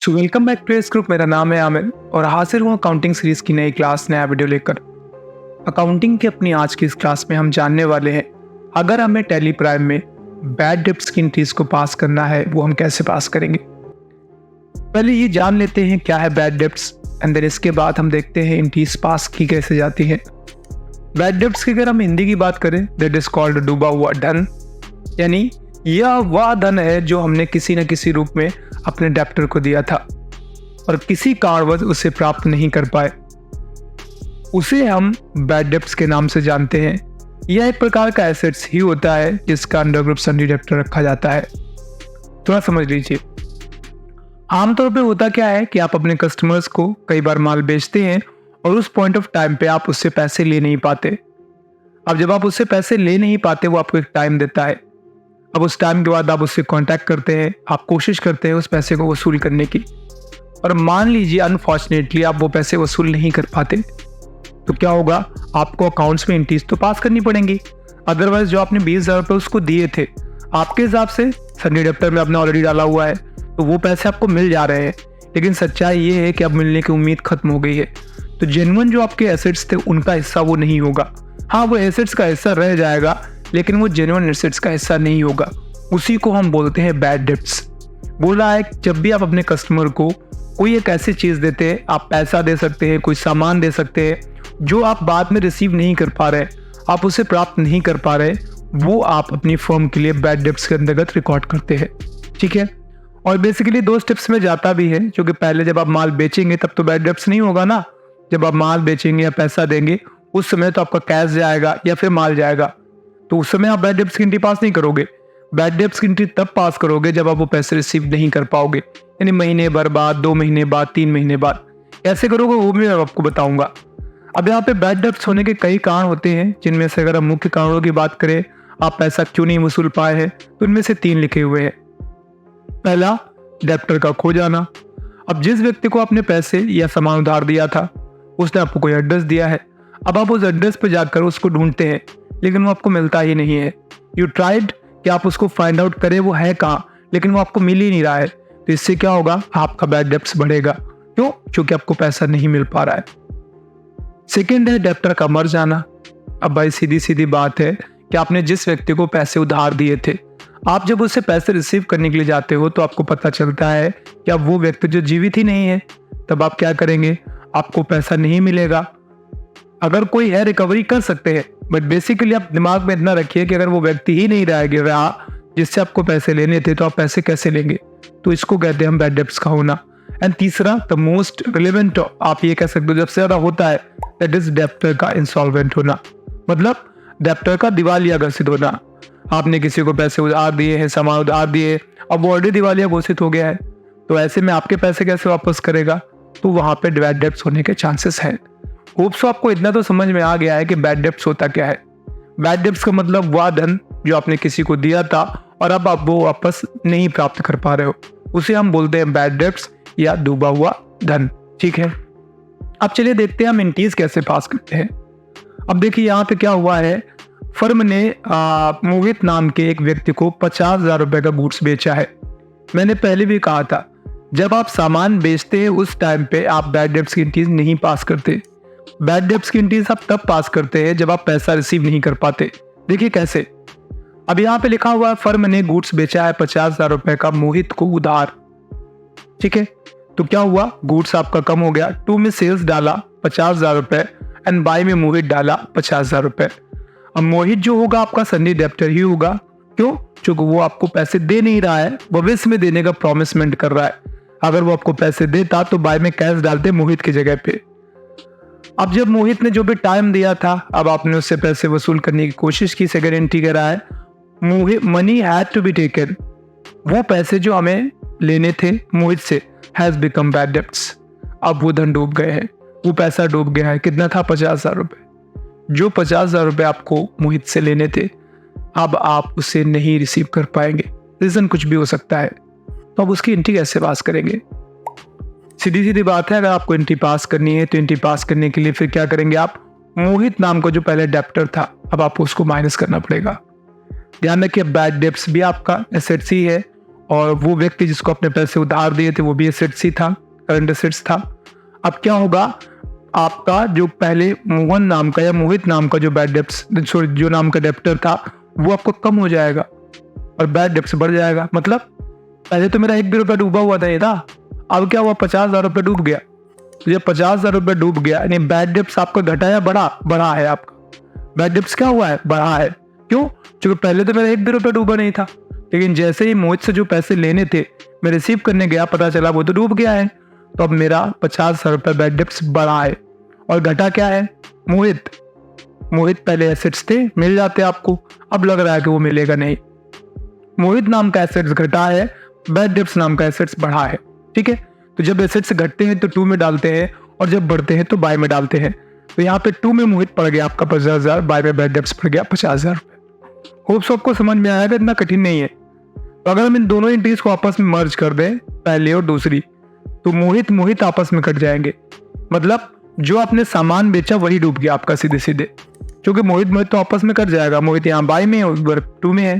So welcome back to S group. मेरा नाम है आमिर और हाजिर हूँ अकाउंटिंग सीरीज की नई क्लास नया वीडियो लेकर। अकाउंटिंग की अपनी आज की इस क्लास में हम जानने वाले हैं अगर हमें टैली प्राइम में बैड डेब्ट्स की एंट्रीज को पास करना है वो हम कैसे पास करेंगे। पहले ये जान लेते हैं क्या है बैड डेब्ट्स एंड देन इसके बाद हम देखते हैं एंट्रीज पास की कैसे जाती है। बैड डेब्ट्स की अगर हम हिंदी की बात करें दैट इज कॉल्ड डूबा हुआ धन, यानी यह वह धन है जो हमने किसी न किसी रूप में अपने डेप्टर को दिया था और किसी कारणवश उसे प्राप्त नहीं कर पाए, उसे हम बैड डेब्ट्स के नाम से जानते हैं। यह एक प्रकार का एसेट्स ही होता है जिसका अंडर ग्रुप सन्डी डेप्टर रखा जाता है। थोड़ा समझ लीजिए, आमतौर पे होता क्या है कि आप अपने कस्टमर्स को कई बार माल बेचते हैं और उस पॉइंट ऑफ टाइम पे आप उससे पैसे ले नहीं पाते। अब जब आप उससे पैसे ले नहीं पाते वो आपको एक टाइम देता है। अब उस टाइम के बाद आप उससे कांटेक्ट करते हैं, आप कोशिश करते हैं उस पैसे को वसूल करने की, और मान लीजिए अनफॉर्चुनेटली आप वो पैसे वसूल नहीं कर पाते तो क्या होगा, आपको अकाउंट्स में एंट्रीज तो पास करनी पड़ेंगी। अदरवाइज जो आपने 20,000 रुपये उसको दिए थे आपके हिसाब से सन्डी डेप्टर में आपने ऑलरेडी डाला हुआ है तो वो पैसे आपको मिल जा रहे हैं, लेकिन सच्चाई ये है कि अब मिलने की उम्मीद खत्म हो गई है। तो जेन्युइन जो आपके एसेट्स थे उनका हिस्सा वो नहीं होगा। हाँ, वो एसेट्स का हिस्सा रह जाएगा लेकिन वो जेन्युइन एसेट्स का हिस्सा नहीं होगा। उसी को हम बोलते हैं बैड डेब्ट्स। बोला है जब भी आप अपने कस्टमर को कोई एक ऐसी चीज देते हैं, आप पैसा दे सकते हैं, कोई सामान दे सकते हैं जो आप बाद में रिसीव नहीं कर पा रहे, आप उसे प्राप्त नहीं कर पा रहे, वो आप अपनी फर्म के लिए बैड डेब्ट्स के अंतर्गत रिकॉर्ड करते हैं। ठीक है, और बेसिकली 2 स्टेप्स में जाता भी है, क्योंकि पहले जब आप माल बेचेंगे तब तो बैड डेब्ट्स नहीं होगा ना। जब आप माल बेचेंगे या पैसा देंगे उस समय तो आपका कैश जाएगा या फिर माल जाएगा, तो उस समय आप बैड डेब्ट्स की एंट्री पास नहीं करोगे। बैड डेब्ट्स की एंट्री तब पास करोगे जब आप वो पैसे रिसीव नहीं कर पाओगे, यानी महीने भर बाद, 2 महीने बाद, 3 महीने बाद। कैसे करोगे वो भी मैं आपको बताऊंगा। अब यहाँ पे बैड डेब्ट्स होने के कई कारण होते हैं, जिनमें से अगर हम मुख्य कारणों की बात करें, आप पैसा क्यों नहीं वसूल पाए हैं, तो इनमें से 3 लिखे हुए हैं। पहला, डेप्टर का खो जाना। अब जिस व्यक्ति को आपने पैसे या सामान उधार दिया था उसने आपको कोई एड्रेस दिया है, अब आप उस एड्रेस पर जाकर उसको ढूंढते हैं लेकिन वो आपको मिलता ही नहीं है। यू ट्राइड कि आप उसको फाइंड आउट करें वो है कहाँ, लेकिन वो आपको मिल ही नहीं रहा है। तो इससे क्या होगा, आपका बैड डेब्ट्स बढ़ेगा। क्यों? क्योंकि आपको पैसा नहीं मिल पा रहा है। सेकेंड है डेप्टर का मर जाना। अब भाई सीधी सीधी बात है कि आपने जिस व्यक्ति को पैसे उधार दिए थे, आप जब उससे पैसे रिसीव करने के लिए जाते हो तो आपको पता चलता है कि अब वो व्यक्ति जो जीवित ही नहीं है, तब आप क्या करेंगे, आपको पैसा नहीं मिलेगा। अगर कोई है रिकवरी कर सकते हैं, बट बेसिकली आप दिमाग में इतना रखिए कि अगर वो व्यक्ति ही नहीं रहा जिससे आपको पैसे लेने थे तो आप पैसे कैसे लेंगे। तो इसको कहते हैं हम बैड डेब्ट्स का होना। एंड तीसरा, द मोस्ट रिलेवेंट, आप ये कह सकते हो जब से ज्यादा होता है, दैट इज डेप्टर का इंसॉल्वेंट होना, मतलब डेप्टर का दिवालिया घोषित होना। आपने किसी को पैसे उधार दिए हैं, सामान उधार दिए, अब वो ऑलरेडी दिवालिया घोषित हो गया है, तो ऐसे में आपके पैसे कैसे वापस करेगा, तो वहां पे बैड डेब्ट्स होने के चांसेस हैं। होप सो आपको इतना तो समझ में आ गया है कि बैड डेब्ट्स होता क्या है। बैड डेब्ट्स का मतलब वह धन जो आपने किसी को दिया था और अब आप वो वापस नहीं प्राप्त कर पा रहे हो, उसे हम बोलते हैं बैड डेब्ट्स या डूबा हुआ धन। ठीक है, अब चलिए देखते हैं हम एंट्रीज कैसे पास करते हैं। अब देखिए यहाँ पे क्या हुआ है, फर्म ने मोहित नाम के एक व्यक्ति को 50,000 रुपए का गुड्स बेचा है। मैंने पहले भी कहा था जब आप सामान बेचते हैं उस टाइम पे आप बैड डेब्ट्स की एंट्रीज नहीं पास करते। बैड डेब्ट्स की एंट्रीज आप तब पास करते हैं जब आप पैसा रिसीव नहीं कर पाते। देखिए कैसे, अब यहाँ पे लिखा हुआ है फर्म ने गुड्स बेचा है 50,000 रुपए का मोहित को उधार। ठीक है, तो क्या हुआ, गुड्स आपका कम हो गया। टू में सेल्स डाला 50,000 रुपए एंड बाय में मोहित डाला 50,000 रुपए। अब मोहित जो होगा आपका सन्डी डेप्टर ही होगा। क्यों? क्योंकि वो आपको पैसे दे नहीं रहा है, भविष्य में देने का प्रॉमिसमेंट कर रहा है। अगर वो आपको पैसे देता तो बाय में कैश डालते मोहित की जगह पे। अब जब मोहित ने जो भी टाइम दिया था, अब आपने उससे पैसे वसूल करने की कोशिश की, सेकंड एंट्री करा है, money had to be taken. वो पैसे जो हमें लेने थे मोहित से हैज बिकम बैड डेब्ट्स। अब वो धन डूब गए हैं, वो पैसा डूब गया है। कितना था? 50,000 रुपए। जो 50,000 रुपए आपको मोहित से लेने थे अब आप उसे नहीं रिसीव कर पाएंगे। रीजन कुछ भी हो सकता है, तो अब उसकी एंट्री कैसे पास करेंगे? सीधी सीधी बात है, अगर आपको एंट्री पास करनी है तो एंट्री पास करने के लिए फिर क्या करेंगे, आप मोहित नाम का जो पहले डेप्टर था अब आपको उसको माइनस करना पड़ेगा। ध्यान रखिए बैड डेब्ट्स भी आपका एसेट्स ही है और वो व्यक्ति जिसको अपने पैसे उधार दिए थे वो भी एसेट्स ही था, करंट एसेट्स था। अब क्या होगा, आपका जो पहले मोहन नाम का या मोहित नाम का जो बैड डेब्ट्स जो नाम का डेप्टर था वो आपको कम हो जाएगा और बैड डेब्ट्स बढ़ जाएगा। मतलब पहले तो मेरा 1 भी रुपया डूबा हुआ था ये था, अब क्या हुआ 50,000 रुपये डूब गया। तो जब 50,000 रुपये डूब गया यानी बैड डेब्ट्स आपका घटा या बढ़ा है, आपका बैड डेब्ट्स क्या हुआ है, बढ़ा है। क्यों? क्योंकि पहले तो मेरा 1 भी रुपया डूबा नहीं था, लेकिन जैसे ही मोहित से जो पैसे लेने थे मैं रिसीव करने गया, पता चला वो तो डूब गया है। तो अब मेरा 50,000 रुपये बैड डेब्ट्स बढ़ा है और घटा क्या है, मोहित पहले एसेट्स थे, मिल जाते आपको, अब लग रहा है कि वो मिलेगा नहीं। मोहित नाम का एसेट्स घटा है, बैड डेब्ट्स नाम का एसेट्स बढ़ा है। ठीक है, तो जब एसेट्स घटते हैं तो 2 में डालते हैं और जब बढ़ते हैं तो बाय में डालते हैं। तो यहाँ पे 2 में मोहित पड़ गया आपका 50,000, बाय में बैड डेब्ट्स पड़ गया 50,000 रुपये। होप्स आपको समझ में आएगा, इतना कठिन नहीं है। तो अगर हम इन दोनों एंट्रीज को आपस में मर्ज कर दें, पहले और दूसरी, तो मोहित आपस में कट जाएंगे। मतलब जो आपने सामान बेचा वही डूब गया आपका सीधे, क्योंकि मोहित तो आपस में कट जाएगा। मोहित यहाँ बाय में है, 2 में है।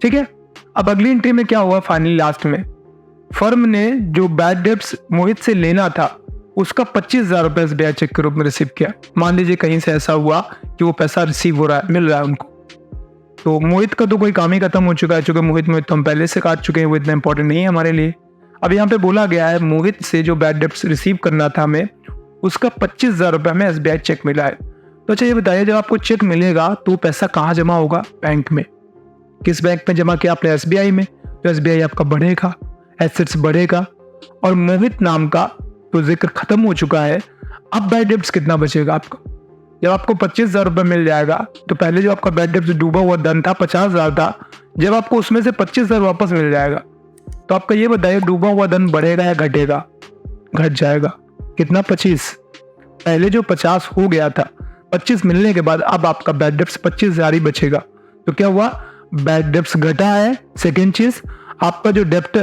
ठीक है, अब अगली एंट्री में क्या हुआ, फाइनली लास्ट में फर्म ने जो बैड डेब्ट्स मोहित से लेना था उसका 25,000 रुपये SBI चेक के रूप में रिसीव किया। मान लीजिए कहीं से ऐसा हुआ कि वो पैसा रिसीव हो रहा है, मिल रहा है उनको, तो मोहित का तो कोई काम ही खत्म हो चुका है, चूंकि मोहित तो हम पहले से काट चुके हैं, वो इतना इंपॉर्टेंट नहीं है हमारे लिए। अब यहाँ पे बोला गया है मोहित से जो बैड डेब्ट्स रिसीव करना था हमें, उसका 25,000 रुपये हमें SBI चेक मिला है। तो अच्छा ये बताइए, जब आपको चेक मिलेगा तो पैसा कहाँ जमा होगा, बैंक में। किस बैंक में जमा किया आपने, SBI में, तो SBI आपका बढ़ेगा, एसेट्स बढ़ेगा। और मोहित नाम का तो जिक्र खत्म हो चुका है, अब बैड डेब्ट्स कितना बचेगा आपका। जब आपको 25,000 रुपये मिल जाएगा तो पहले जो आपका बैड डेब्ट्स डूबा हुआ धन था 50,000 था, जब आपको उसमें से 25,000 वापस मिल जाएगा तो आपका ये बताइए डूबा हुआ धन बढ़ेगा या घटेगा, घट जाएगा। कितना, 25। पहले जो 50 हो गया था, 25 मिलने के बाद अब आपका बैड डेब्ट्स 25,000 ही बचेगा। तो क्या हुआ, बैड डेब्ट्स घटा है। सेकेंड चीज, आपका जो डेप्ट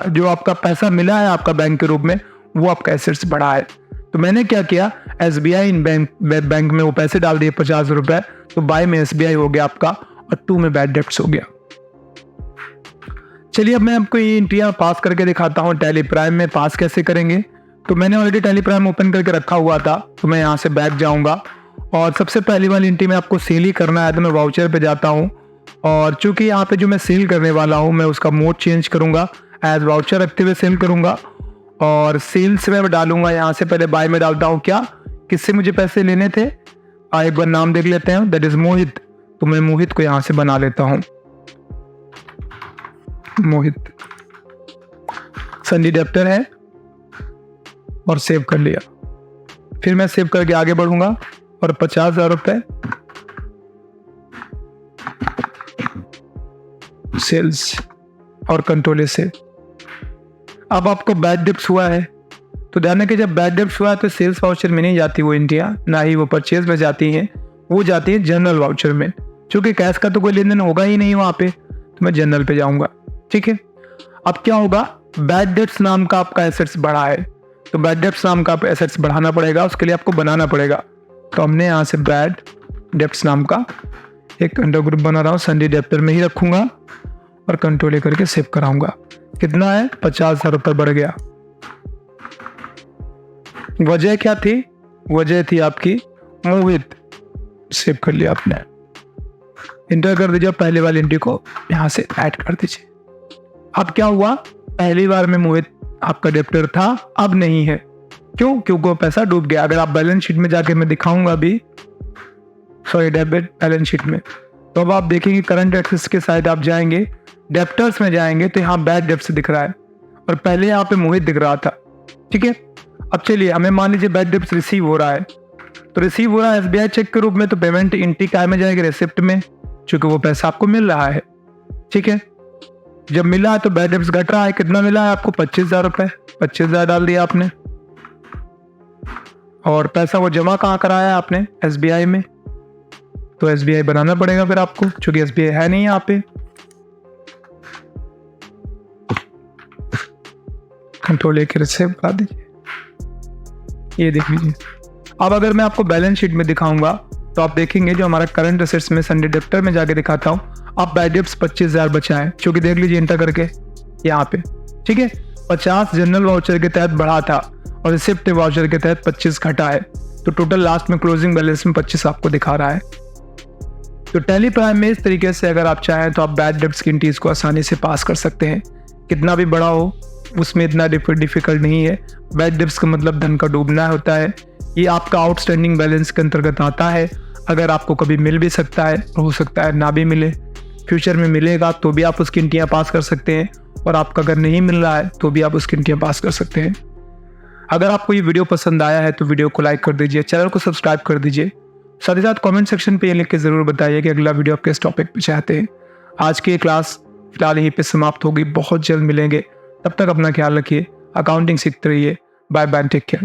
जो आपका पैसा मिला है आपका बैंक के रूप में, वो आपका एसेट्स बढ़ा है। तो मैंने क्या किया, SBI इन बैंक में वो पैसे डाल दिए 50 रुपए, तो बाय में SBI हो गया आपका और 2 में बैड डेब्ट्स हो गया। चलिए अब मैं आपको ये एंट्रियां पास करके दिखाता हूँ। टैली प्राइम में पास कैसे करेंगे, तो मैंने ऑलरेडी टैली प्राइम ओपन करके रखा हुआ था, तो मैं यहाँ से बैक जाऊँगा और सबसे पहली वाली एंट्री में आपको सेल ही करना है, तो मैं वाउचर पे जाता हूँ और चूंकि यहाँ पे जो मैं सेल करने वाला हूँ मैं उसका मोड चेंज करूँगा, एज वाउचर रखते हुए सेल करूँगा और सेल्स में डालूंगा। यहाँ से पहले बाय में डालता हूँ, क्या, किससे मुझे पैसे लेने थे, एक बार नाम देख लेते हैं, दैट इज मोहित। तो मैं मोहित को यहाँ से बना लेता हूँ, मोहित संडी डेप्टर है और सेव कर लिया। फिर मैं सेव करके आगे बढ़ूंगा और 50,000 रुपये सेल्स और कंट्रोल से। अब आपको बैड डेब्ट्स हुआ है, तो ध्यान रखिए जब बैड डेब्ट्स हुआ है तो सेल्स वाउचर में नहीं जाती वो एंट्रियां, ना ही वो परचेज में जाती हैं, वो जाती है जनरल वाउचर में। क्योंकि कैश का तो कोई लेन देन होगा ही नहीं वहाँ पे, तो मैं जनरल पे जाऊँगा। ठीक है, अब क्या होगा, बैड डेब्ट्स नाम का आपका एसेट्स बढ़ा है, तो बैड डेब्ट्स नाम का एसेट्स बढ़ाना पड़ेगा, उसके लिए आपको बनाना पड़ेगा। तो हमने यहाँ से बैड डेब्ट्स नाम का एक अंडर ग्रुप बना रहा हूँ, संडी डेप्टर में ही रखूँगा और कंट्रोल करके सेव कराऊंगा। कितना है, 50,000 रुपये बढ़ गया। वजह क्या थी, वजह थी आपकी मोहित, सेव कर लिया आपने, इंटर कर दीजिए। पहले वाली एंट्री को यहाँ से ऐड कर दीजिए। अब क्या हुआ, पहली बार में मोहित आपका डेप्टर था, अब नहीं है। क्यों, क्योंकि वो पैसा डूब गया। अगर आप बैलेंस शीट में जाके मैं दिखाऊंगा अभी, सॉरी डेबिट बैलेंस शीट में, तो अब आप देखेंगे करंट एसेट्स के साइड आप जाएंगे, डेप्टर्स में जाएंगे तो यहाँ बैड डेब्ट्स दिख रहा है और पहले यहाँ पे मोहित दिख रहा था। ठीक है, अब चलिए हमें मान लीजिए बैड डेब्ट्स रिसीव हो रहा है, तो रिसीव हो रहा है SBI चेक के रूप में, तो पेमेंट एंट्री काय में जाएगी, रेसिप्ट में, क्योंकि वो पैसा आपको मिल रहा है। ठीक है, जब मिला है तो बैड डेब्ट्स घट रहा है। कितना मिला है आपको, 25,000 रुपये, 25,000 डाल दिया आपने और पैसा वो जमा कहाँ कराया है आपने, SBI में, तो SBI बनाना पड़ेगा फिर आपको, क्योंकि SBI है नहीं यहाँ पे। कंट्रोल लेकर सेव करा दीजिए, ये देख लीजिए। अब अगर मैं आपको बैलेंस शीट में दिखाऊंगा तो आप देखेंगे जो हमारा करंट एसेट्स में संडे डेप्टर में जाके दिखाता हूँ, आप बैड डेब्ट्स 25,000 बचाएं, क्योंकि देख लीजिए इंटर करके यहाँ पे, ठीक है। 50 जनरल वाउचर के तहत बढ़ा था और रिसिप्ट वाउचर के तहत 25 घटा है, तो टोटल लास्ट में क्लोजिंग बैलेंस में 25 आपको दिखा रहा है। तो टैली प्राइम में इस तरीके से अगर आप चाहें तो आप बैड डेब्ट्स की एंट्रीज को आसानी से पास कर सकते हैं। कितना भी बड़ा हो उसमें इतना डिफिकल्ट नहीं है। बैड डेब्ट्स का मतलब धन का डूबना होता है। ये आपका आउटस्टैंडिंग बैलेंस के अंतर्गत आता है। अगर आपको कभी मिल भी सकता है, हो सकता है ना भी मिले, फ्यूचर में मिलेगा तो भी आप उसकी एंट्रियां पास कर सकते हैं, और आपका अगर नहीं मिल रहा है तो भी आप उसकी एंट्रियां पास कर सकते हैं। अगर आपको ये वीडियो पसंद आया है तो वीडियो को लाइक कर दीजिए, चैनल को सब्सक्राइब कर दीजिए। साथ ही साथ कमेंट सेक्शन पे ये लिख के ज़रूर बताइए कि अगला वीडियो आप किस टॉपिक पे चाहते हैं। आज की ये क्लास फिलहाल यहीं पे समाप्त होगी। बहुत जल्द मिलेंगे, तब तक अपना ख्याल रखिए, अकाउंटिंग सीखते रहिए। Bye bye, take care.